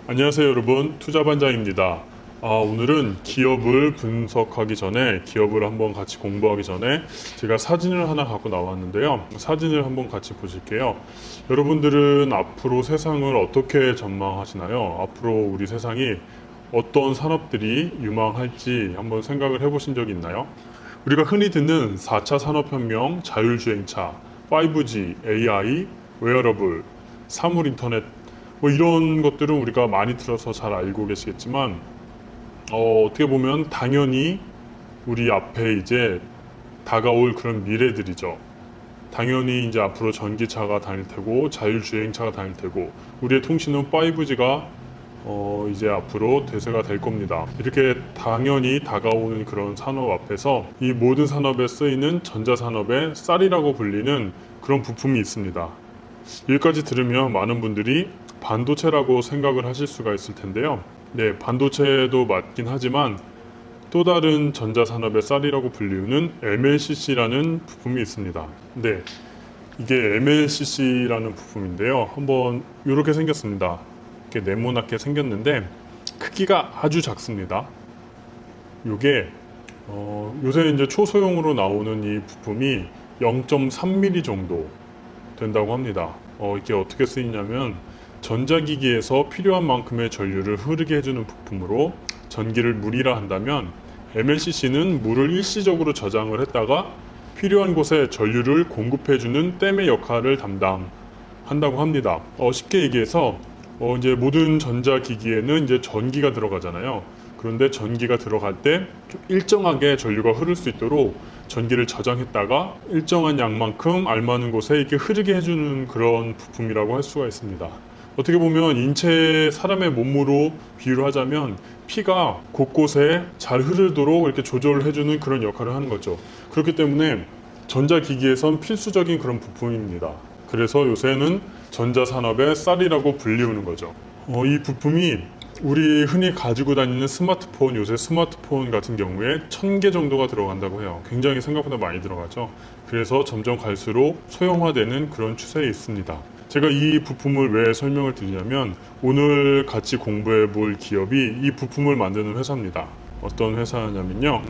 안녕하세요 여러분, 투자반장입니다. 오늘은 기업을 분석하기 전에, 기업을 한번 같이 공부하기 전에 제가 사진을 하나 갖고 나왔는데요. 사진을 한번 같이 보실게요. 여러분들은 앞으로 세상을 어떻게 전망하시나요? 앞으로 우리 세상이 어떤 산업들이 유망할지 한번 생각을 해보신 적이 있나요? 우리가 흔히 듣는 4차 산업혁명, 자율주행차, 5G, AI, 웨어러블, 사물 인터넷, 뭐 이런 것들은 우리가 많이 들어서 잘 알고 계시겠지만, 어떻게 보면 당연히 우리 앞에 이제 다가올 그런 미래들이죠. 당연히 이제 앞으로 전기차가 다닐 테고, 자율주행차가 다닐 테고, 우리의 통신은 5G가 이제 앞으로 대세가 될 겁니다. 이렇게 당연히 다가오는 그런 산업 앞에서 이 모든 산업에 쓰이는 전자산업의 쌀이라고 불리는 그런 부품이 있습니다. 여기까지 들으면 많은 분들이 반도체라고 생각을 하실 수가 있을 텐데요. 네, 반도체도 맞긴 하지만 또 다른 전자산업의 쌀이라고 불리우는 MLCC라는 부품이 있습니다. 네, 이게 MLCC라는 부품인데요. 한번 이렇게 생겼습니다. 이렇게 네모나게 생겼는데 크기가 아주 작습니다. 이게 요새 이제 초소형으로 나오는 이 부품이 0.3mm 정도 된다고 합니다. 이게 어떻게 쓰이냐면 전자기기에서 필요한 만큼의 전류를 흐르게 해주는 부품으로 전기를 물이라 한다면 MLCC는 물을 일시적으로 저장을 했다가 필요한 곳에 전류를 공급해주는 댐의 역할을 담당한다고 합니다. 쉽게 얘기해서 이제 모든 전자기기에는 이제 전기가 들어가잖아요. 그런데 전기가 들어갈 때 좀 일정하게 전류가 흐를 수 있도록 전기를 저장했다가 일정한 양만큼 알맞은 곳에 이렇게 흐르게 해주는 그런 부품이라고 할 수가 있습니다. 어떻게 보면 인체 사람의 몸으로 비유를 하자면 피가 곳곳에 잘 흐르도록 이렇게 조절을 해주는 그런 역할을 하는 거죠. 그렇기 때문에 전자기기에선 필수적인 그런 부품입니다. 그래서 요새는 전자산업의 쌀이라고 불리우는 거죠. 이 부품이 우리 흔히 가지고 다니는 스마트폰, 요새 스마트폰 같은 경우에 1000개 정도가 들어간다고 해요. 굉장히 생각보다 많이 들어가죠. 그래서 점점 갈수록 소형화되는 그런 추세에 있습니다. 제가 이 부품을 왜 설명을 드리냐면 오늘 같이 공부해 볼 기업이 이 부품을 만드는 회사입니다. 어떤 회사냐면요.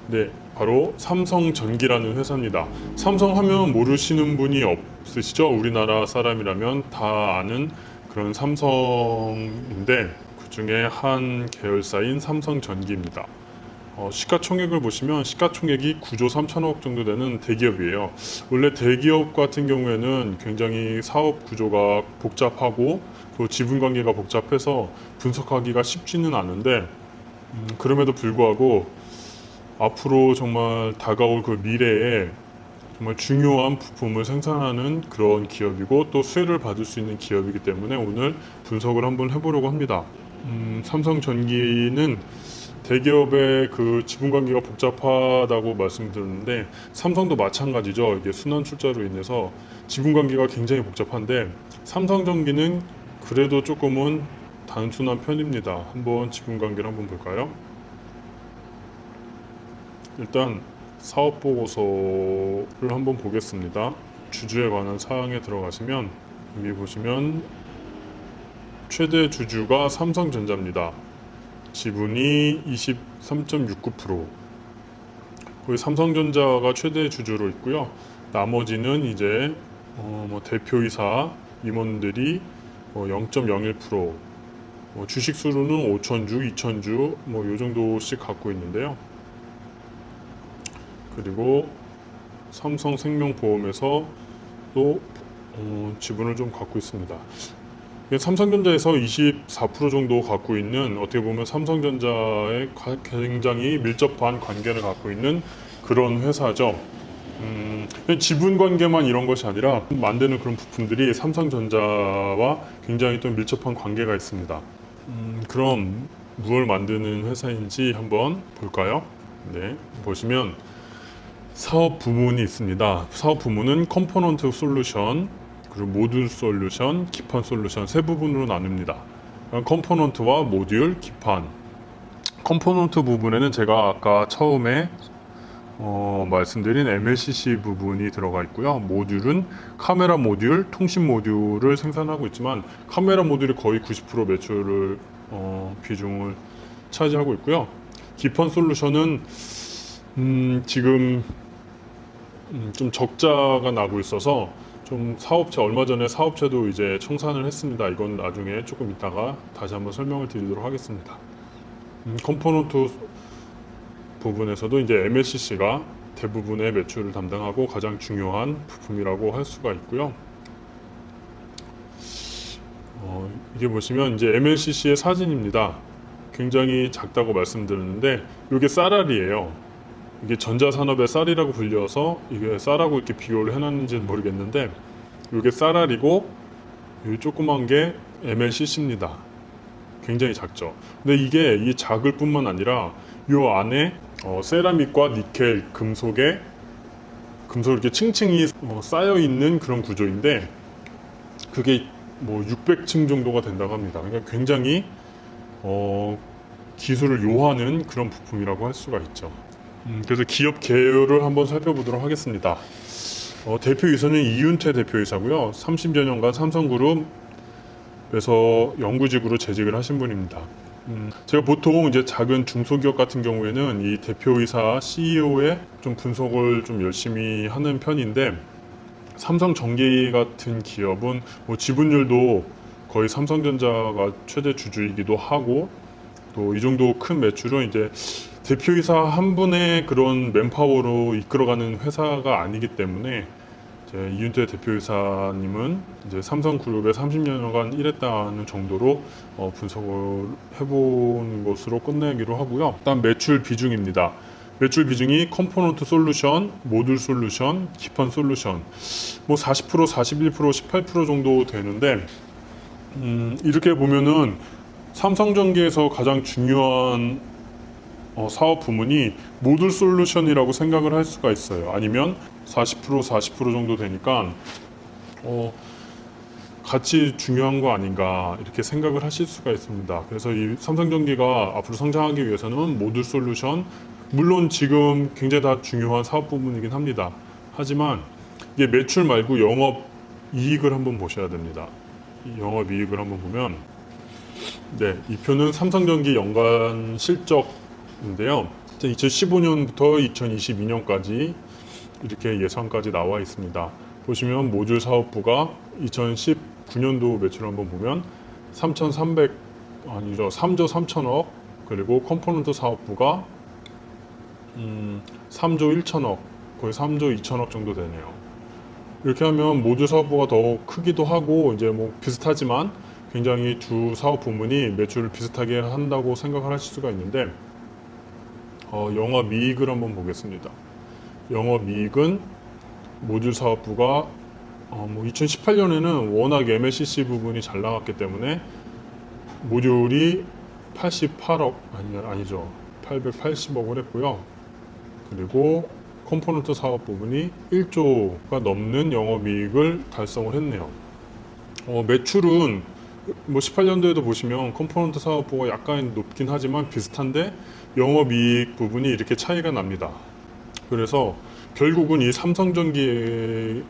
네, 바로 삼성전기라는 회사입니다. 삼성 하면 모르시는 분이 없으시죠? 우리나라 사람이라면 다 아는 그런 삼성인데 그 중에 한 계열사인 삼성전기입니다. 시가총액을 보시면 시가총액이 9조 3천억 정도 되는 대기업이에요. 원래 대기업 같은 경우에는 굉장히 사업 구조가 복잡하고 또 지분 관계가 복잡해서 분석하기가 쉽지는 않은데 그럼에도 불구하고 앞으로 정말 다가올 그 미래에 정말 중요한 부품을 생산하는 그런 기업이고 또 수혜를 받을 수 있는 기업이기 때문에 오늘 분석을 한번 해보려고 합니다. 삼성전기는 대기업의 그 지분 관계가 복잡하다고 말씀드렸는데 삼성도 마찬가지죠. 이게 순환 출자로 인해서 지분 관계가 굉장히 복잡한데 삼성전기는 그래도 조금은 단순한 편입니다. 한번 지분 관계를 한번 볼까요? 일단 사업 보고서를 한번 보겠습니다. 주주에 관한 사항에 들어가시면 여기 보시면 최대 주주가 삼성전자입니다. 지분이 23.69%. 거기 삼성전자가 최대 주주로 있고요. 나머지는 이제 대표이사 임원들이 0.01%, 주식 수로는 5,000주, 2,000주 요 정도씩 갖고 있는데요. 그리고 삼성생명보험에서 또 지분을 좀 갖고 있습니다. 삼성전자에서 24% 정도 갖고 있는 어떻게 보면 삼성전자에 굉장히 밀접한 관계를 갖고 있는 그런 회사죠. 지분 관계만 이런 것이 아니라 만드는 그런 부품들이 삼성전자와 굉장히 또 밀접한 관계가 있습니다. 그럼 무엇을 만드는 회사인지 한번 볼까요? 네, 보시면 사업 부문이 있습니다. 사업 부문은 컴포넌트 솔루션, 그리고 모듈 솔루션, 기판 솔루션 세 부분으로 나눕니다. 컴포넌트와 모듈, 기판. 컴포넌트 부분에는 제가 아까 처음에 말씀드린 MLCC 부분이 들어가 있고요. 모듈은 카메라 모듈, 통신 모듈을 생산하고 있지만 카메라 모듈이 거의 90% 매출을 비중을 차지하고 있고요. 기판 솔루션은 지금 좀 적자가 나고 있어서 좀 사업체 얼마 전에 사업체도 이제 청산을 했습니다. 이건 나중에 조금 이따가 다시 한번 설명을 드리도록 하겠습니다. 컴포넌트 부분에서도 이제 MLCC가 대부분의 매출을 담당하고 가장 중요한 부품이라고 할 수가 있고요. 이게 보시면 이제 MLCC의 사진입니다. 굉장히 작다고 말씀드렸는데 이게 쌀알이에요. 이게 전자산업의 쌀이라고 불려서 이게 쌀하고 이렇게 비교를 해놨는지는 모르겠는데 이게 쌀알이고 이 조그만 게 MLCC입니다. 굉장히 작죠. 근데 이게 이 작을 뿐만 아니라 이 안에 세라믹과 니켈, 금속이 이렇게 층층이 쌓여 있는 그런 구조인데 그게 뭐 600층 정도가 된다고 합니다. 그러니까 굉장히 기술을 요하는 그런 부품이라고 할 수가 있죠. 그래서 기업 개요를 한번 살펴보도록 하겠습니다. 대표이사는 이윤태 대표이사고요. 30여 년간 삼성그룹에서 연구직으로 재직을 하신 분입니다. 제가 보통 이제 작은 중소기업 같은 경우에는 이 대표이사 CEO의 좀 분석을 좀 열심히 하는 편인데 삼성전기 같은 기업은 뭐 지분율도 거의 삼성전자가 최대 주주이기도 하고 또 이 정도 큰 매출은 이제 대표이사 한 분의 그런 맨파워로 이끌어가는 회사가 아니기 때문에 이윤태 대표이사님은 이제 삼성그룹에 30년간 일했다는 정도로 분석을 해보는 것으로 끝내기로 하고요. 일단 매출 비중입니다. 매출 비중이 컴포넌트 솔루션, 모듈 솔루션, 기판 솔루션 뭐 40%, 41%, 18% 정도 되는데 이렇게 보면은 삼성전기에서 가장 중요한 사업 부문이 모듈 솔루션이라고 생각을 할 수가 있어요. 아니면 40%, 40% 정도 되니까 같이 중요한 거 아닌가 이렇게 생각을 하실 수가 있습니다. 그래서 이 삼성전기가 앞으로 성장하기 위해서는 모듈 솔루션 물론 지금 굉장히 다 중요한 사업 부문이긴 합니다. 하지만 이게 매출 말고 영업 이익을 한번 보셔야 됩니다. 이 영업 이익을 한번 보면 이 표는 삼성전기 연간 실적인데요. 2015년부터 2022년까지 이렇게 예산까지 나와 있습니다. 보시면 모듈 사업부가 2019년도 매출을 한번 보면 3조 3천억 그리고 컴포넌트 사업부가 3조 1천억 거의 3조 2천억 정도 되네요. 이렇게 하면 모듈 사업부가 더 크기도 하고 이제 뭐 비슷하지만 굉장히 두 사업 부문이 매출을 비슷하게 한다고 생각을 하실 수가 있는데 영업이익을 한번 보겠습니다. 영업이익은 모듈 사업부가 2018년에는 워낙 MLCC 부분이 잘 나갔기 때문에 모듈이 88억 아니죠 880억을 했고요. 그리고 컴포넌트 사업 부분이 1조가 넘는 영업이익을 달성을 했네요. 매출은 뭐 18년도에도 보시면 컴포넌트 사업부가 약간 높긴 하지만 비슷한데 영업이익 부분이 이렇게 차이가 납니다. 그래서 결국은 이 삼성전기의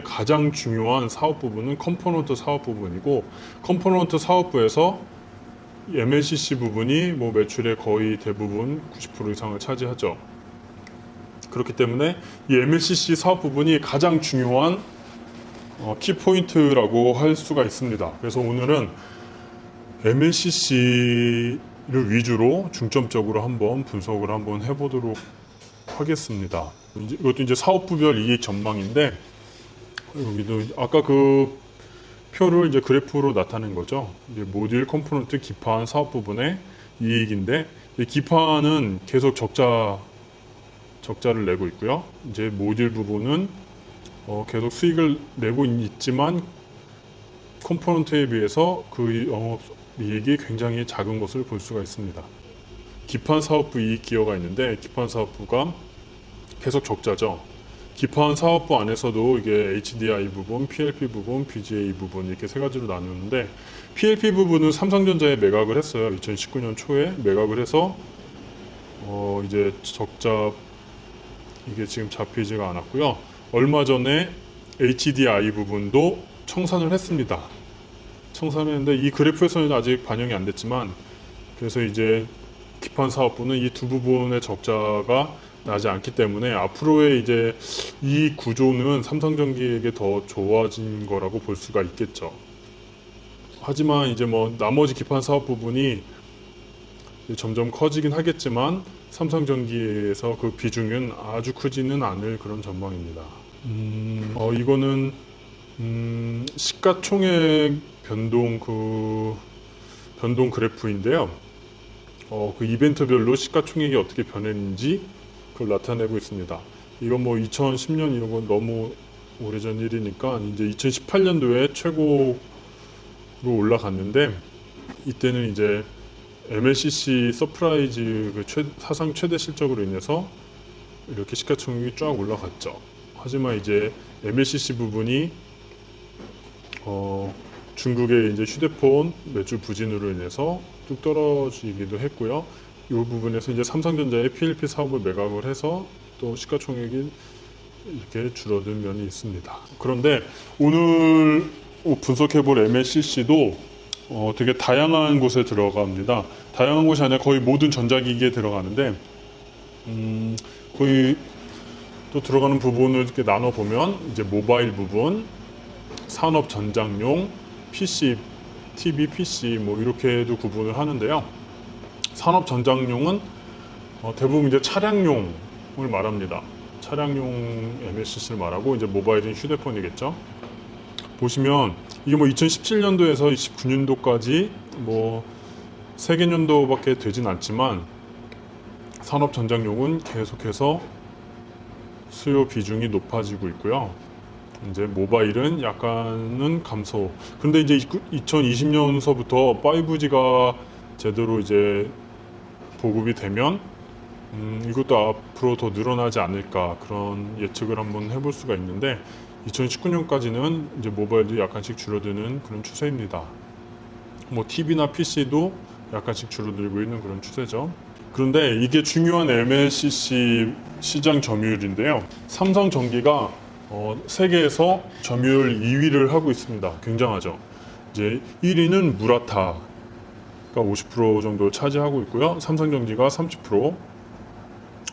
가장 중요한 사업 부분은 컴포넌트 사업 부분이고 컴포넌트 사업부에서 MLCC 부분이 뭐 매출의 거의 대부분 90% 이상을 차지하죠. 그렇기 때문에 이 MLCC 사업 부분이 가장 중요한 키포인트라고 할 수가 있습니다. 그래서 오늘은 MLCC를 위주로 중점적으로 한번 분석을 한번 해보도록 하겠습니다. 이것도 이제 사업부별 이익 전망인데 여기도 아까 그 표를 이제 그래프로 나타낸 거죠. 이제 모듈, 컴포넌트, 기판 사업 부분의 이익인데 이 기판은 계속 적자를 내고 있고요. 이제 모듈 부분은 계속 수익을 내고 있지만 컴포넌트에 비해서 그 영업 이익이 굉장히 작은 것을 볼 수가 있습니다. 기판 사업부 이익 기여가 있는데 기판 사업부가 계속 적자죠. 기판 사업부 안에서도 이게 HDI 부분, PLP 부분, BGA 부분 이렇게 세 가지로 나누는데 PLP 부분은 삼성전자에 매각을 했어요. 2019년 초에 매각을 해서 이제 적자 이게 지금 잡히지가 않았고요. 얼마 전에 HDI 부분도 청산을 했습니다. 청산을 했는데 이 그래프에서는 아직 반영이 안 됐지만, 그래서 이제 기판 사업부는 이 두 부분의 적자가 나지 않기 때문에 앞으로의 이제 이 구조는 삼성전기에게 더 좋아진 거라고 볼 수가 있겠죠. 하지만 이제 뭐 나머지 기판 사업 부분이 점점 커지긴 하겠지만 삼성전기에서 그 비중은 아주 크지는 않을 그런 전망입니다. 이거는 시가총액 변동 그래프인데요. 그 이벤트별로 시가총액이 어떻게 변했는지 그걸 나타내고 있습니다. 이건 뭐 2010년 이런 건 너무 오래전 일이니까 이제 2018년도에 최고로 올라갔는데, 이때는 이제 MLCC 서프라이즈 사상 최대 실적으로 인해서 이렇게 시가총액이 쫙 올라갔죠. 하지만 이제 MLCC 부분이 중국의 이제 휴대폰 매출 부진으로 인해서 뚝 떨어지기도 했고요. 이 부분에서 이제 삼성전자의 PLP 사업을 매각을 해서 또 시가총액이 이렇게 줄어든 면이 있습니다. 그런데 오늘 분석해볼 MLCC도 되게 다양한 곳에 들어갑니다. 다양한 곳이 아니라 거의 모든 전자기기에 들어가는데, 거의 또 들어가는 부분을 이렇게 나눠 보면 이제 모바일 부분, 산업 전장용, PC, TV, PC 뭐 이렇게도 구분을 하는데요. 산업 전장용은 대부분 이제 차량용을 말합니다. 차량용 MLCC를 말하고, 이제 모바일은 휴대폰이겠죠. 보시면 이게 뭐 2017년도에서 29년도까지 뭐 3개년도밖에 되진 않지만 산업 전장용은 계속해서 수요 비중이 높아지고 있고요. 이제 모바일은 약간은 감소. 근데 이제 2020년서부터 5G가 제대로 이제 보급이 되면 이것도 앞으로 더 늘어나지 않을까, 그런 예측을 한번 해볼 수가 있는데, 2019년까지는 이제 모바일도 약간씩 줄어드는 그런 추세입니다. 뭐 TV나 PC도 약간씩 줄어들고 있는 그런 추세죠. 그런데 이게 중요한 MLCC 시장 점유율인데요. 삼성전기가 세계에서 점유율 2위를 하고 있습니다. 굉장하죠. 이제 1위는 무라타가 50% 정도 차지하고 있고요. 삼성전기가 30%,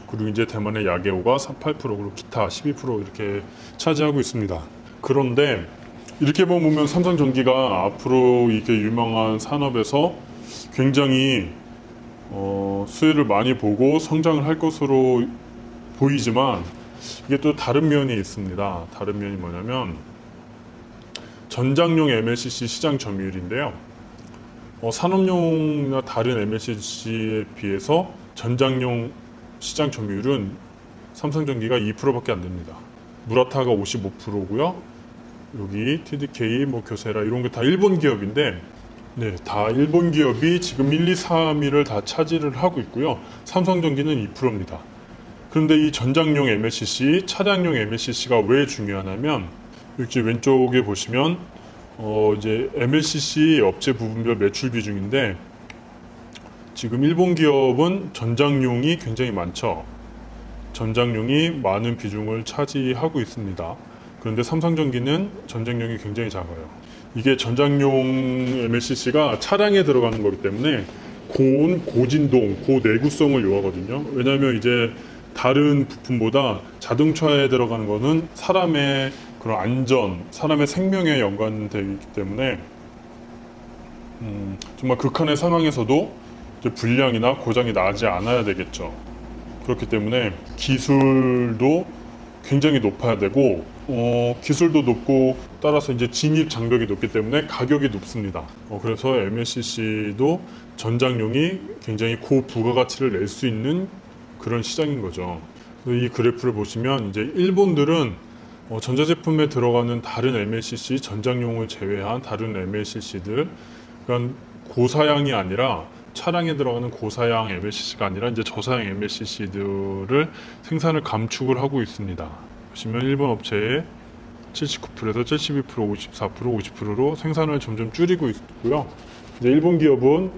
그리고 이제 대만의 야게오가 8%, 그리고 기타 12% 이렇게 차지하고 있습니다. 그런데 이렇게 보면 삼성전기가 앞으로 이게 유명한 산업에서 굉장히 수혜를 많이 보고 성장을 할 것으로 보이지만, 이게 또 다른 면이 있습니다. 다른 면이 뭐냐면 전장용 MLCC 시장 점유율인데요. 산업용이나 다른 MLCC에 비해서 전장용 시장 점유율은 삼성전기가 2%밖에 안 됩니다. 무라타가 55%고요. 여기 TDK, 뭐 교세라 이런 게 다 일본 기업인데, 네, 다 일본 기업이 지금 1, 2, 3위를 다 차지를 하고 있고요. 삼성전기는 2%입니다. 그런데 이 전장용 MLCC, 차량용 MLCC가 왜 중요하냐면, 여기 왼쪽에 보시면 이제 MLCC 업체 부분별 매출 비중인데, 지금 일본 기업은 전장용이 굉장히 많죠. 전장용이 많은 비중을 차지하고 있습니다. 그런데 삼성전기는 전장용이 굉장히 작아요. 이게 전장용 MLCC가 차량에 들어가는 거기 때문에 고온, 고진동, 고내구성을 요하거든요. 왜냐하면 이제 다른 부품보다 자동차에 들어가는 거는 사람의 그런 안전, 사람의 생명에 연관되기 때문에 정말 극한의 상황에서도 이제 불량이나 고장이 나지 않아야 되겠죠. 그렇기 때문에 기술도 굉장히 높아야 되고, 기술도 높고 따라서 이제 진입 장벽이 높기 때문에 가격이 높습니다. 그래서 MLCC도 전장용이 굉장히 고부가가치를 낼 수 있는 그런 시장인 거죠. 이 그래프를 보시면 이제 일본들은 전자제품에 들어가는 다른 MLCC, 전장용을 제외한 다른 MLCC들, 그러니까 고사양이 아니라 차량에 들어가는 고사양 MLCC가 아니라 이제 저사양 MLCC들을 생산을 감축을 하고 있습니다. 보시면 일본 업체의 79%에서 72%, 54%, 50%로 생산을 점점 줄이고 있고요. 이제 일본 기업은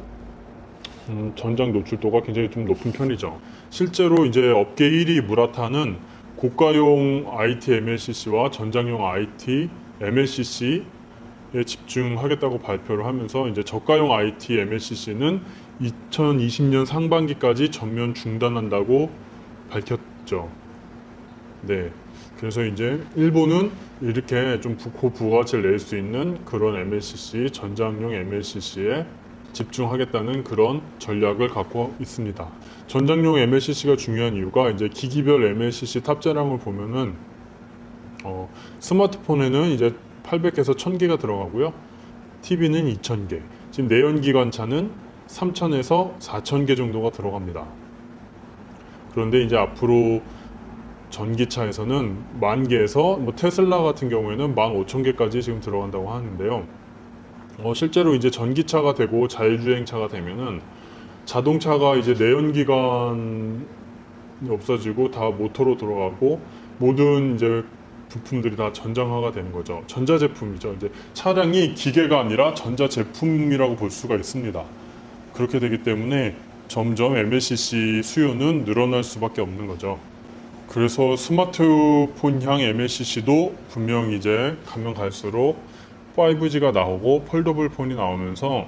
전장 노출도가 굉장히 좀 높은 편이죠. 실제로 이제 업계 1위 무라타는 고가용 IT MLCC와 전장용 IT MLCC에 집중하겠다고 발표를 하면서 이제 저가용 IT MLCC는 2020년 상반기까지 전면 중단한다고 밝혔죠. 네. 그래서 이제 일본은 이렇게 좀 고부가가치를 낼 수 있는 그런 MLCC, 전장용 MLCC에 집중하겠다는 그런 전략을 갖고 있습니다. 전장용 MLCC가 중요한 이유가 이제 기기별 MLCC 탑재량을 보면은 스마트폰에는 이제 800에서 1000개가 들어가고요. TV는 2000개. 지금 내연기관차는 3000에서 4000개 정도가 들어갑니다. 그런데 이제 앞으로 전기차에서는 10,000개에서 뭐 테슬라 같은 경우에는 15,000개까지 지금 들어간다고 하는데요. 실제로 이제 전기차가 되고 자율주행차가 되면은 자동차가 이제 내연기관이 없어지고 다 모터로 들어가고 모든 이제 부품들이 다 전장화가 되는 거죠. 전자제품이죠. 이제 차량이 기계가 아니라 전자제품이라고 볼 수가 있습니다. 그렇게 되기 때문에 점점 MLCC 수요는 늘어날 수밖에 없는 거죠. 그래서 스마트폰향 MLCC도 분명 이제 가면 갈수록 5G가 나오고 폴더블 폰이 나오면서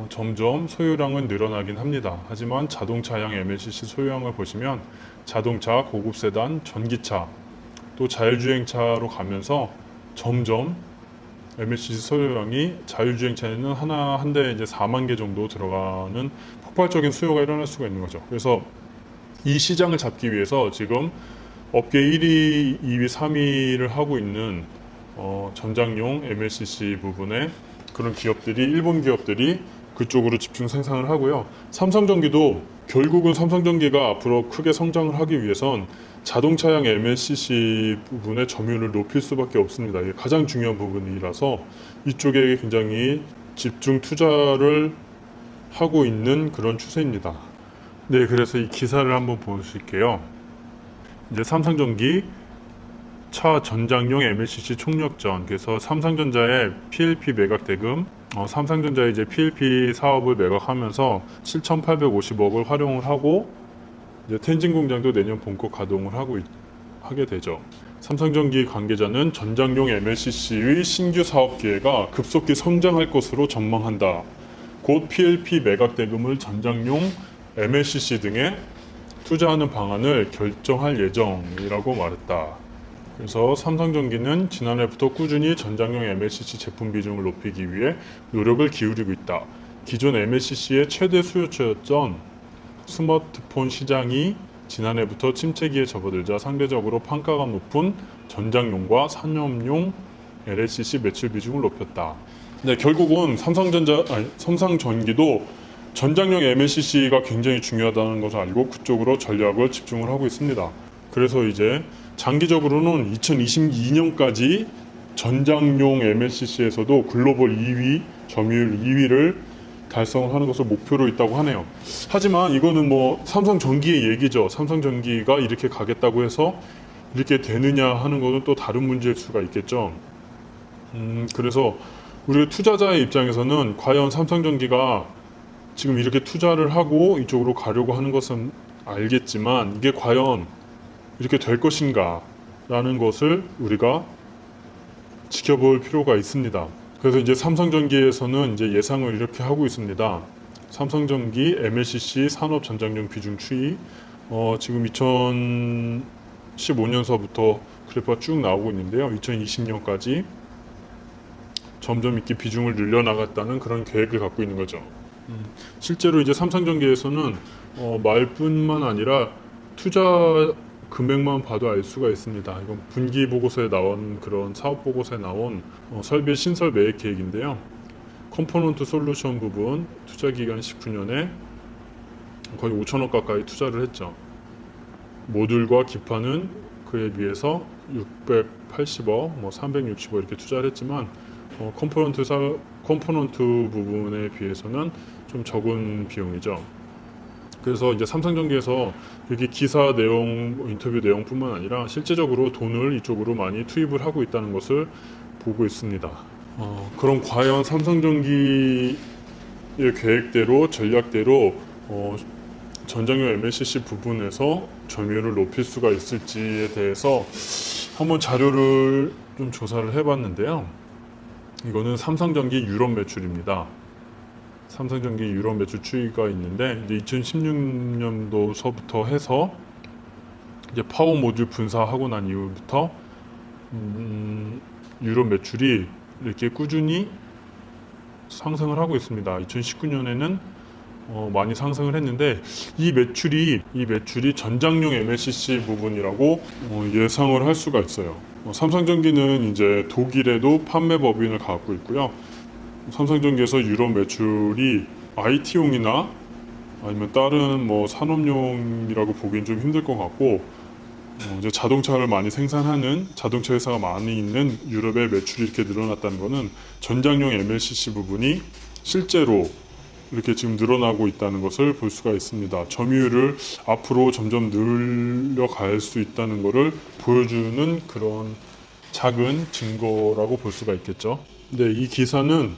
점점 소유량은 늘어나긴 합니다. 하지만 자동차향 MLCC 소유량을 보시면 자동차, 고급 세단, 전기차, 또 자율주행차로 가면서 점점 MLCC 소유량이 자율주행차에는 한 대에 이제 4만 개 정도 들어가는 폭발적인 수요가 일어날 수가 있는 거죠. 그래서 이 시장을 잡기 위해서 지금 업계 1위, 2위, 3위를 하고 있는 전장용 MLCC 부분에 그런 기업들이, 일본 기업들이 그쪽으로 집중 생산을 하고요. 삼성전기도 결국은 삼성전기가 앞으로 크게 성장을 하기 위해선 자동차용 MLCC 부분의 점유율을 높일 수밖에 없습니다. 이게 가장 중요한 부분이라서 이쪽에 굉장히 집중 투자를 하고 있는 그런 추세입니다. 네, 그래서 이 기사를 한번 보실게요. 이제 삼성전기 차 전장용 MLCC 총력전. 그래서 삼성전자의 PLP 매각 대금, 삼성전자의 이제 PLP 사업을 매각하면서 7,850억을 활용을 하고 이제 텐진 공장도 내년 본격 가동을 하게 되죠. 삼성전기 관계자는 전장용 MLCC의 신규 사업 기회가 급속히 성장할 것으로 전망한다. 곧 PLP 매각 대금을 전장용 MLCC 등에 투자하는 방안을 결정할 예정이라고 말했다. 그래서 삼성전기는 지난해부터 꾸준히 전장용 MLCC 제품 비중을 높이기 위해 노력을 기울이고 있다. 기존 MLCC의 최대 수요처였던 스마트폰 시장이 지난해부터 침체기에 접어들자 상대적으로 판가가 높은 전장용과 산업용 LLCC 매출 비중을 높였다. 네, 결국은 삼성전기도 전장용 MLCC가 굉장히 중요하다는 것을 알고 그쪽으로 전략을 집중을 하고 있습니다. 그래서 이제 장기적으로는 2022년까지 전장용 MLCC에서도 글로벌 2위, 점유율 2위를 달성을 하는 것을 목표로 있다고 하네요. 하지만 이거는 뭐 삼성전기의 얘기죠. 삼성전기가 이렇게 가겠다고 해서 이렇게 되느냐 하는 것은 또 다른 문제일 수가 있겠죠. 그래서 우리 투자자의 입장에서는 과연 삼성전기가 지금 이렇게 투자를 하고 이쪽으로 가려고 하는 것은 알겠지만 이게 과연 이렇게 될 것인가 라는 것을 우리가 지켜볼 필요가 있습니다. 그래서 이제 삼성전기에서는 이제 예상을 이렇게 하고 있습니다. 삼성전기 MLCC 산업 전장용 비중 추이, 지금 2015년서부터 그래프가 쭉 나오고 있는데요. 2020년까지 점점 이렇게 비중을 늘려나갔다는 그런 계획을 갖고 있는 거죠. 실제로 이제 삼성전기에서는 말뿐만 아니라 투자 금액만 봐도 알 수가 있습니다. 이건 분기 보고서에 나온 그런 사업 보고서에 나온 설비 신설 매입 계획인데요. 컴포넌트 솔루션 부분 투자 기간 19년에 거의 5천억 가까이 투자를 했죠. 모듈과 기판은 그에 비해서 680억, 360억 이렇게 투자를 했지만 컴포넌트 부분에 비해서는 좀 적은 비용이죠. 그래서 이제 삼성전기에서 이렇게 기사 내용, 인터뷰 내용뿐만 아니라 실제적으로 돈을 이쪽으로 많이 투입을 하고 있다는 것을 보고 있습니다. 그럼 과연 삼성전기의 계획대로, 전략대로 전장용 MLCC 부분에서 점유율을 높일 수가 있을지에 대해서 한번 자료를 좀 조사를 해봤는데요. 이거는 삼성전기 유럽 매출입니다. 삼성전기 유럽 매출 추이가 있는데 이제 2016년도서부터 해서 이제 파워 모듈 분사하고 난 이후부터 유럽 매출이 이렇게 꾸준히 상승을 하고 있습니다. 2019년에는 많이 상승을 했는데 이 매출이 전장용 MLCC 부분이라고 예상을 할 수가 있어요. 삼성전기는 이제 독일에도 판매 법인을 갖고 있고요. 삼성전기에서 유럽 매출이 IT용이나 아니면 다른 산업용이라고 보기엔 좀 힘들 것 같고, 이제 자동차를 많이 생산하는 자동차 회사가 많이 있는 유럽의 매출이 이렇게 늘어났다는 것은 전장용 MLCC 부분이 실제로 이렇게 지금 늘어나고 있다는 것을 볼 수가 있습니다. 점유율을 앞으로 점점 늘려갈 수 있다는 것을 보여주는 그런 작은 증거라고 볼 수가 있겠죠. 근데 이 기사는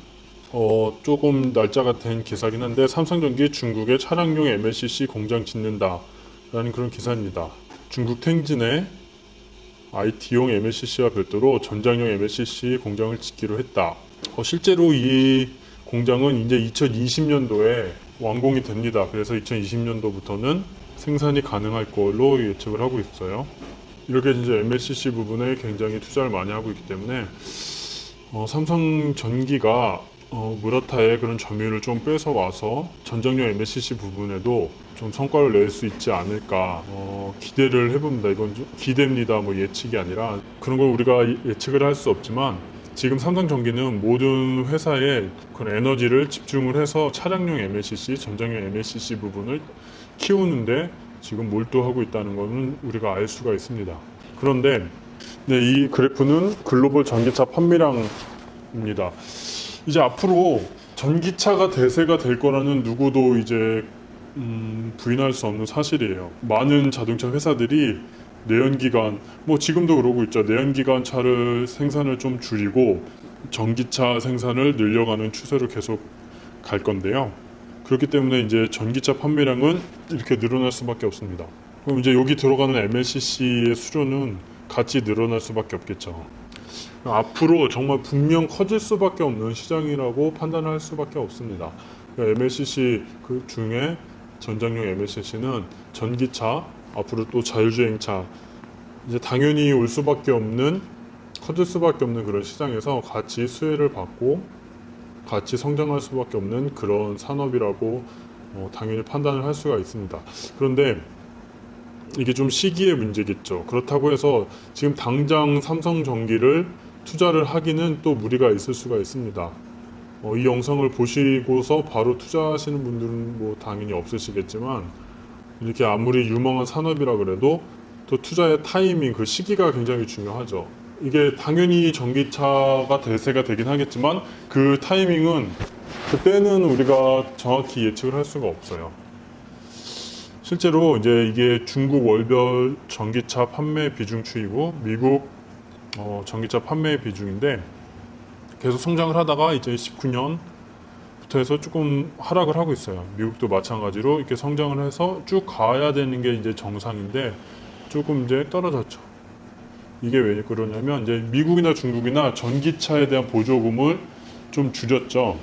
조금 날짜가 된 기사긴 한데 삼성전기 중국의 차량용 MLCC 공장 짓는다라는 그런 기사입니다. 중국 텐진에 IT용 MLCC와 별도로 전장용 MLCC 공장을 짓기로 했다. 실제로 이 공장은 이제 2020년도에 완공이 됩니다. 그래서 2020년도부터는 생산이 가능할 걸로 예측을 하고 있어요. 이렇게 이제 MLCC 부분에 굉장히 투자를 많이 하고 있기 때문에 삼성전기가 무라타의 그런 점유율을 좀 뺏어 와서 전장용 MLCC 부분에도 좀 성과를 낼 수 있지 않을까 기대를 해봅니다. 이건 좀 기대입니다. 예측이 아니라 그런 걸 우리가 예측을 할 수 없지만 지금 삼성전기는 모든 회사에 그런 에너지를 집중을 해서 차량용 MLCC, 전장용 MLCC 부분을 키우는데 지금 몰두하고 있다는 것은 우리가 알 수가 있습니다. 그런데 이 그래프는 글로벌 전기차 판매량입니다. 이제 앞으로 전기차가 대세가 될 거라는 누구도 이제 부인할 수 없는 사실이에요. 많은 자동차 회사들이 내연기관, 지금도 그러고 있죠. 내연기관 차를 생산을 좀 줄이고 전기차 생산을 늘려가는 추세로 계속 갈 건데요. 그렇기 때문에 이제 전기차 판매량은 이렇게 늘어날 수밖에 없습니다. 그럼 이제 여기 들어가는 MLCC의 수요는 같이 늘어날 수밖에 없겠죠. 앞으로 정말 분명 커질 수밖에 없는 시장이라고 판단할 수밖에 없습니다. MLCC 그 중에 전장용 MLCC는 전기차, 앞으로 또 자율주행차, 이제 당연히 올 수밖에 없는, 커질 수밖에 없는 그런 시장에서 같이 수혜를 받고 같이 성장할 수밖에 없는 그런 산업이라고 당연히 판단을 할 수가 있습니다. 그런데 이게 좀 시기의 문제겠죠. 그렇다고 해서 지금 당장 삼성전기를 투자를 하기는 또 무리가 있을 수가 있습니다. 이 영상을 보시고서 바로 투자하시는 분들은 당연히 없으시겠지만 이렇게 아무리 유망한 산업이라 그래도 또 투자의 타이밍, 그 시기가 굉장히 중요하죠. 이게 당연히 전기차가 대세가 되긴 하겠지만 그 타이밍은 그때는 우리가 정확히 예측을 할 수가 없어요. 실제로 이제 이게 중국 월별 전기차 판매 비중 추이고 미국 전기차 판매 비중인데 계속 성장을 하다가 이제 19년부터 해서 조금 하락을 하고 있어요. 미국도 마찬가지로 이렇게 성장을 해서 쭉 가야 되는 게 이제 정상인데 조금 이제 떨어졌죠. 이게 왜 그러냐면 이제 미국이나 중국이나 전기차에 대한 보조금을 좀 줄였죠.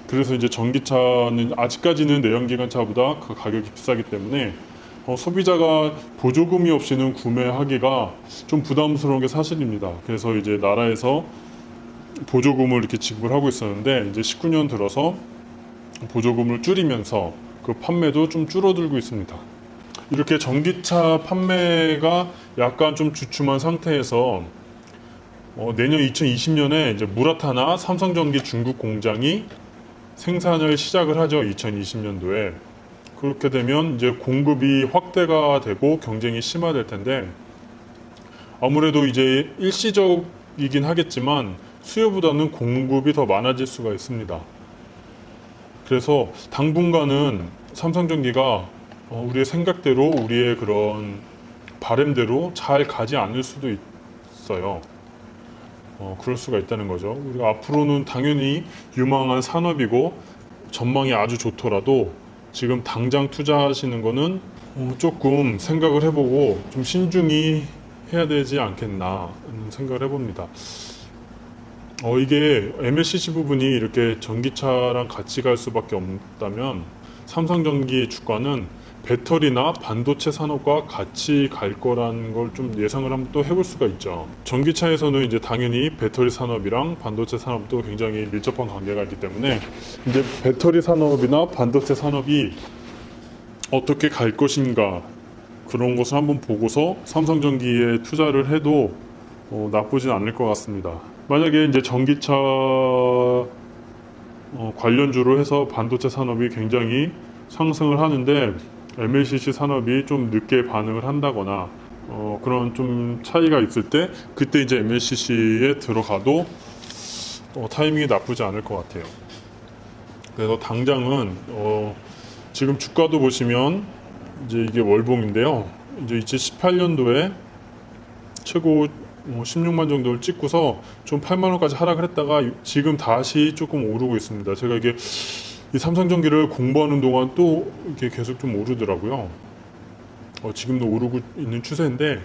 그래서 이제 전기차는 아직까지는 내연기관차보다 그 가격이 비싸기 때문에 소비자가 보조금이 없이는 구매하기가 좀 부담스러운 게 사실입니다. 그래서 이제 나라에서 보조금을 이렇게 지급을 하고 있었는데 이제 19년 들어서 보조금을 줄이면서 그 판매도 좀 줄어들고 있습니다. 이렇게 전기차 판매가 약간 좀 주춤한 상태에서 내년 2020년에 이제 무라타나 삼성전기 중국 공장이 생산을 시작을 하죠. 2020년도에. 그렇게 되면 이제 공급이 확대가 되고 경쟁이 심화될 텐데 아무래도 이제 일시적이긴 하겠지만 수요보다는 공급이 더 많아질 수가 있습니다. 그래서 당분간은 삼성전기가 우리의 생각대로 우리의 그런 바램대로 잘 가지 않을 수도 있어요. 그럴 수가 있다는 거죠. 우리가 앞으로는 당연히 유망한 산업이고 전망이 아주 좋더라도 지금 당장 투자하시는 거는 조금 생각을 해보고 좀 신중히 해야 되지 않겠나 생각을 해봅니다. 이게 MLCC 부분이 이렇게 전기차랑 같이 갈 수밖에 없다면 삼성전기 주가는 배터리나 반도체 산업과 같이 갈 거라는 걸 좀 예상을 한번 또 해볼 수가 있죠. 전기차에서는 이제 당연히 배터리 산업이랑 반도체 산업도 굉장히 밀접한 관계가 있기 때문에 이제 배터리 산업이나 반도체 산업이 어떻게 갈 것인가 그런 것을 한번 보고서 삼성전기에 투자를 해도 나쁘진 않을 것 같습니다. 만약에 이제 전기차 관련주로 해서 반도체 산업이 굉장히 상승을 하는데 MLCC 산업이 좀 늦게 반응을 한다거나 그런 좀 차이가 있을 때 그때 이제 MLCC에 들어가도 타이밍이 나쁘지 않을 것 같아요. 그래서 당장은 지금 주가도 보시면 이제 이게 월봉인데요. 이제 2018년도에 최고 16만 정도를 찍고서 좀 8만 원까지 하락을 했다가 지금 다시 조금 오르고 있습니다. 제가 이게 이 삼성전기를 공부하는 동안 또 이렇게 계속 좀 오르더라고요. 지금도 오르고 있는 추세인데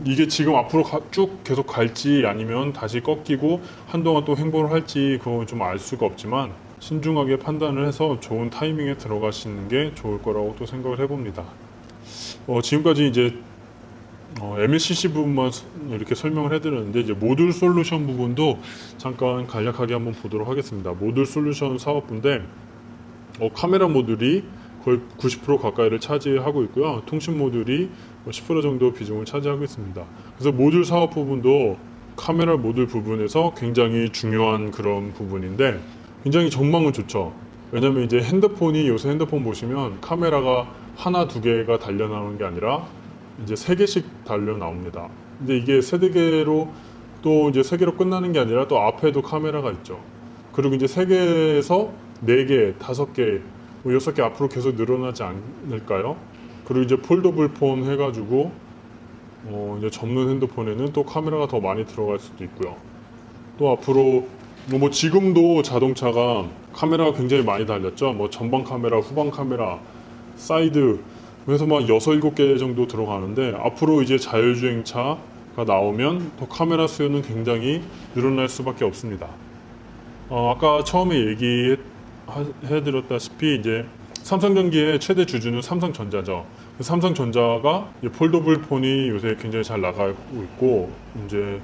이게 지금 앞으로 쭉 계속 갈지 아니면 다시 꺾이고 한동안 또 횡보를 할지 그건 좀 알 수가 없지만 신중하게 판단을 해서 좋은 타이밍에 들어가시는 게 좋을 거라고 또 생각을 해봅니다. 지금까지 이제 MLCC 부분만 이렇게 설명을 해드렸는데 이제 모듈 솔루션 부분도 잠깐 간략하게 한번 보도록 하겠습니다. 모듈 솔루션 사업부인데 카메라 모듈이 거의 90% 가까이를 차지하고 있고요. 통신 모듈이 10% 정도 비중을 차지하고 있습니다. 그래서 모듈 사업 부분도 카메라 모듈 부분에서 굉장히 중요한 그런 부분인데 굉장히 전망은 좋죠. 왜냐면 이제 요새 핸드폰 보시면 카메라가 하나 두 개가 달려 나오는 게 아니라 이제 3개씩 달려 나옵니다. 근데 이게 3개로 또 이제 3개로 끝나는 게 아니라 또 앞에도 카메라가 있죠. 그리고 이제 3개에서 4개, 5개, 6개 앞으로 계속 늘어나지 않을까요? 그리고 이제 폴더블 폰 해가지고 이제 접는 핸드폰에는 또 카메라가 더 많이 들어갈 수도 있고요. 또 앞으로 뭐 지금도 자동차가 카메라가 굉장히 많이 달렸죠. 뭐 전방 카메라, 후방 카메라, 사이드 그래서 막 6, 7개 정도 들어가는데 앞으로 이제 자율주행차가 나오면 더 카메라 수요는 굉장히 늘어날 수밖에 없습니다. 아까 처음에 얘기해드렸다시피 이제 삼성전기의 최대 주주는 삼성전자죠. 삼성전자가 이제 폴더블 폰이 요새 굉장히 잘 나가고 있고 이제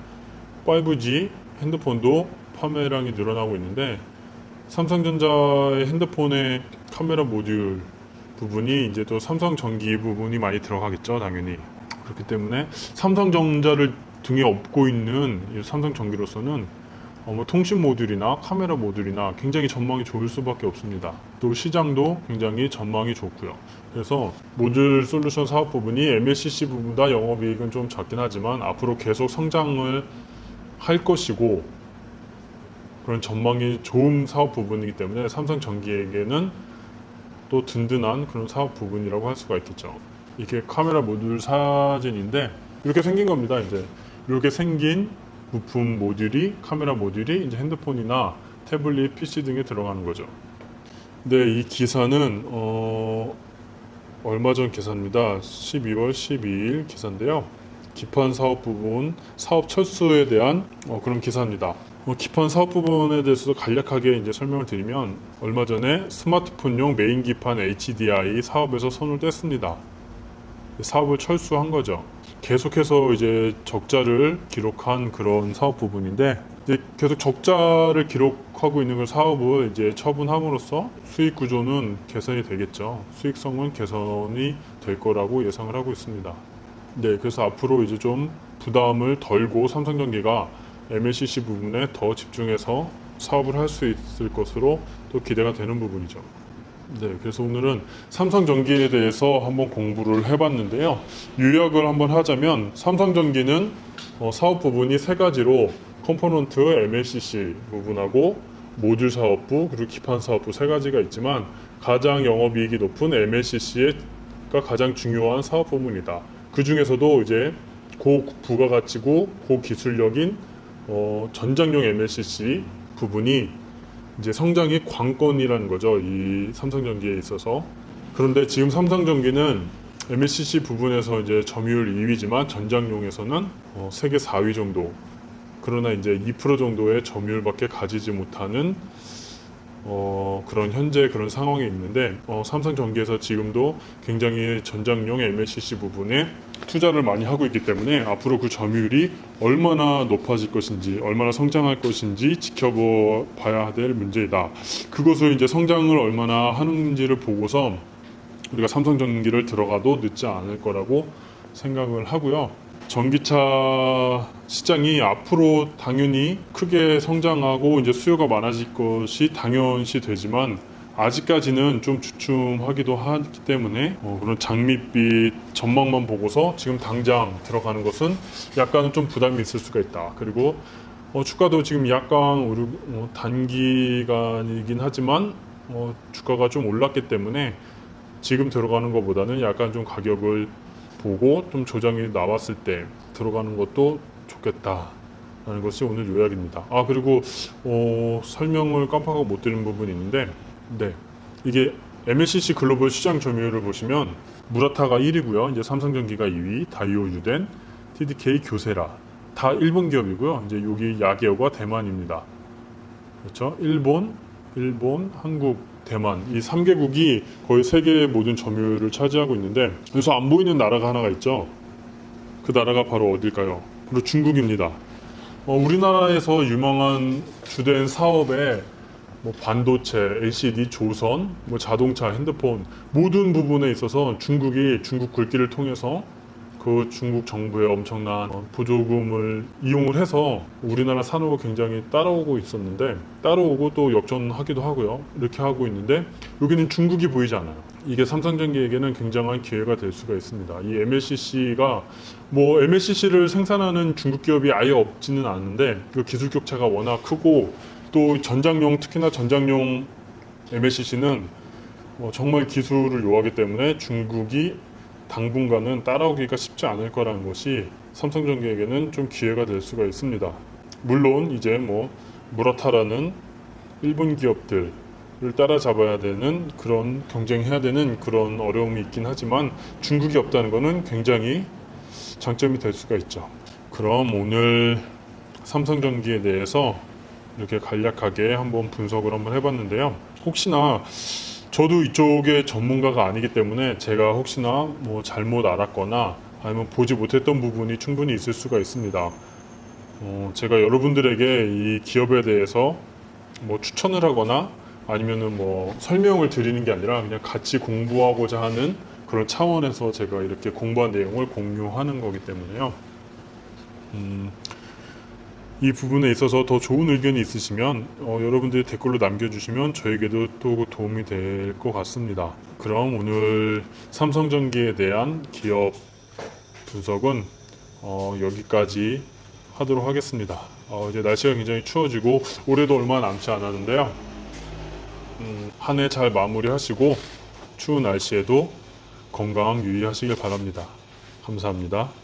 5G 핸드폰도 판매량이 늘어나고 있는데 삼성전자의 핸드폰의 카메라 모듈 부분이 이제 또 삼성전기 부분이 많이 들어가겠죠, 당연히. 그렇기 때문에 삼성전자를 등에 업고 있는 삼성전기로서는 뭐 통신 모듈이나 카메라 모듈이나 굉장히 전망이 좋을 수밖에 없습니다. 또 시장도 굉장히 전망이 좋고요. 그래서 모듈 솔루션 사업 부분이 MLCC 부분보다 영업이익은 좀 작긴 하지만 앞으로 계속 성장을 할 것이고 그런 전망이 좋은 사업 부분이기 때문에 삼성전기에게는 또 든든한 그런 사업 부분이라고 할 수가 있겠죠. 이게 카메라 모듈 사진인데 이렇게 생긴 겁니다. 이제 이렇게 생긴 부품 모듈이 카메라 모듈이 이제 핸드폰이나 태블릿, PC 등에 들어가는 거죠. 근데 이 기사는 얼마 전 기사입니다. 12월 12일 기사인데요. 기판 사업 부분, 사업 철수에 대한 그런 기사입니다. 기판 사업 부분에 대해서도 간략하게 이제 설명을 드리면 얼마 전에 스마트폰용 메인 기판 HDI 사업에서 손을 뗐습니다. 사업을 철수한 거죠. 계속해서 이제 적자를 기록한 그런 사업 부분인데 이제 계속 적자를 기록하고 있는 그 사업을 이제 처분함으로써 수익 구조는 개선이 되겠죠. 수익성은 개선이 될 거라고 예상을 하고 있습니다. 네, 그래서 앞으로 이제 좀 부담을 덜고 삼성전기가 MLCC 부분에 더 집중해서 사업을 할 수 있을 것으로 또 기대가 되는 부분이죠. 네, 그래서 오늘은 삼성전기에 대해서 한번 공부를 해봤는데요. 요약을 한번 하자면 삼성전기는 사업 부분이 3가지로 컴포넌트 MLCC 부분하고 모듈 사업부 그리고 기판 사업부 3가지가 있지만 가장 영업이익이 높은 MLCC가 가장 중요한 사업 부문이다. 그 중에서도 이제 고부가가치고 고기술력인 전장용 MLCC 부분이 이제 성장이 관건이라는 거죠. 이 삼성전기에 있어서. 그런데 지금 삼성전기는 MLCC 부분에서 이제 점유율 2위지만 전장용에서는 세계 4위 정도. 그러나 이제 2% 정도의 점유율밖에 가지지 못하는 그런 현재 그런 상황에 있는데 삼성전기에서 지금도 굉장히 전장용 MLCC 부분에 투자를 많이 하고 있기 때문에 앞으로 그 점유율이 얼마나 높아질 것인지 얼마나 성장할 것인지 지켜봐야 될 문제이다. 그것을 이제 성장을 얼마나 하는지를 보고서 우리가 삼성전기를 들어가도 늦지 않을 거라고 생각을 하고요. 전기차 시장이 앞으로 당연히 크게 성장하고 이제 수요가 많아질 것이 당연시 되지만 아직까지는 좀 주춤하기도 하기 때문에 그런 장밋빛 전망만 보고서 지금 당장 들어가는 것은 약간은 좀 부담이 있을 수가 있다. 그리고 주가도 지금 약간 단기간이긴 하지만 주가가 좀 올랐기 때문에 지금 들어가는 것보다는 약간 좀 가격을 보고 좀 조정이 나왔을 때 들어가는 것도 좋겠다라는 것이 오늘 요약입니다. 그리고 설명을 깜빡하고 못 드린 부분이 있는데 이게 MLCC 글로벌 시장 점유율을 보시면 무라타가 1위고요. 이제 삼성전기가 2위, 다이오 유덴, TDK 교세라 다 일본 기업이고요. 이제 여기 야게오가 대만입니다. 그렇죠? 일본, 한국, 대만 이 3개국이 거의 세계의 모든 점유율을 차지하고 있는데 여기서 안 보이는 나라가 하나가 있죠. 그 나라가 바로 어딜까요? 바로 중국입니다. 우리나라에서 유명한 주된 사업에 반도체, LCD, 조선, 자동차, 핸드폰 모든 부분에 있어서 중국 글귀를 통해서 그 중국 정부의 엄청난 보조금을 이용을 해서 우리나라 산업을 굉장히 따라오고 있었는데 따라오고 또 역전하기도 하고요. 이렇게 하고 있는데 여기는 중국이 보이지 않아요. 이게 삼성전기에게는 굉장한 기회가 될 수가 있습니다. 이 MLCC가 MLCC를 생산하는 중국 기업이 아예 없지는 않은데 그 기술 격차가 워낙 크고 또 특히나 전장용 MLCC는 정말 기술을 요하기 때문에 중국이 당분간은 따라오기가 쉽지 않을 거라는 것이 삼성전기에게는 좀 기회가 될 수가 있습니다. 물론 이제 무라타라는 일본 기업들을 따라잡아야 되는 그런 경쟁해야 되는 그런 어려움이 있긴 하지만 중국이 없다는 것은 굉장히 장점이 될 수가 있죠. 그럼 오늘 삼성전기에 대해서 이렇게 간략하게 한번 분석을 한번 해봤는데요. 혹시나 저도 이쪽의 전문가가 아니기 때문에 제가 혹시나 잘못 알았거나 아니면 보지 못했던 부분이 충분히 있을 수가 있습니다. 제가 여러분들에게 이 기업에 대해서 추천을 하거나 아니면은 설명을 드리는 게 아니라 그냥 같이 공부하고자 하는 그런 차원에서 제가 이렇게 공부한 내용을 공유하는 거기 때문에요. 이 부분에 있어서 더 좋은 의견이 있으시면 여러분들이 댓글로 남겨주시면 저에게도 또 도움이 될 것 같습니다. 그럼 오늘 삼성전기에 대한 기업 분석은 여기까지 하도록 하겠습니다. 이제 날씨가 굉장히 추워지고 올해도 얼마 남지 않았는데요. 한 해 잘 마무리하시고 추운 날씨에도 건강 유의하시길 바랍니다. 감사합니다.